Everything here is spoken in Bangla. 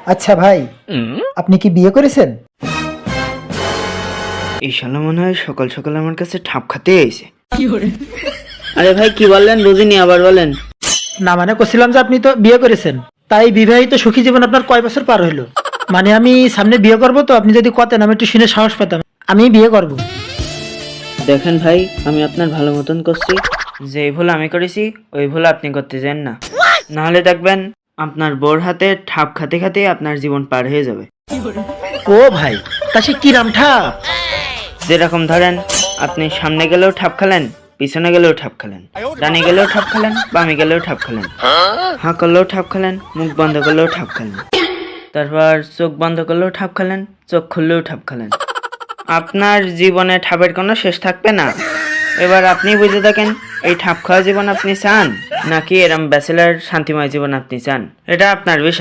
আচ্ছা ভাই, আপনি কি বিয়ে করেছেন? এই শালা মনে হয় সকাল সকাল আমার কাছে ঠাপ খাতে এসে। আরে ভাই কি বললেন বুঝিনি, আবার বলেন। না মানে করছিলাম যে আপনি তো বিয়ে করেছেন, তাই বিবাহিত সুখী জীবন আপনার কয় বছর পার হইলো? মানে আমি সামনে বিয়ে করব, তো আপনি যদি কতেন আমি একটু শুনে সাহস পেতাম। আমি বিয়ে করব। দেখেন ভাই, আমি আপনার ভালো মতন করছি, যে ভুল আমি করেছি ওই ভুল আপনি করতে যান না, নাহলে দেখবেন আপনার বোর হাতে ঠাপ খাতে খাতে আপনার জীবন পার হয়ে যাবে। ও ভাই, তা সে কি রাম ঠাপ? যেরকম ধরেন, আপনি সামনে গেলেও ঠাপ খেলেন, পিছনে গেলেও ঠাপ খেলেন, ডানে গেলেও ঠাপ খেলেন, বামে গেলেও ঠাপ খেলেন, হাঁ করলেও ঠাপ খেলেন, মুখ বন্ধ করলেও ঠাপ খেলেন, তারপর চোখ বন্ধ করলেও ঠাপ খেলেন, চোখ খুললেও ঠাপ খেলেন। আপনার জীবনে ঠাপের কোনো শেষ থাকবে না। এবার আপনি বুঝে দেখেন, এই ঠাপ খাওয়া জীবন আপনি চান নাকি এরম ব্যাচেলার শান্তিময় জীবন আপনি চান, এটা আপনার বিষয়।